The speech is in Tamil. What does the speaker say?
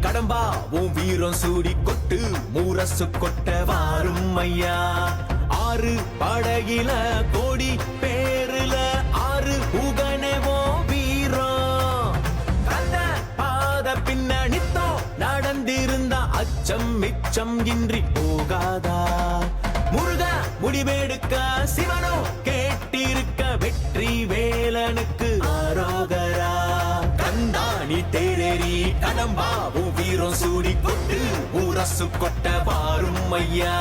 கடம்பா உன் வீரம் சூடி கொட்டு மூரசு கொட்ட வாரும் ஐயா. ஆறு படகில கோடி பேருல ஆறு உகனவோ வீரம். கந்த பாத பின்னணித்தோ நடந்திருந்தா அச்சம் மிச்சம் இன்றி போகாதா. முருக முடிவெடுக்க சிவனோ கேட்டிருக்க வெற்றி வேலனுக்கு ஆரோகரா. கந்தாணி தேரேறி கடம்பாவும் வீரம் சூடி கொட்டு ஊரசு கொட்ட வாரும் ஐயா.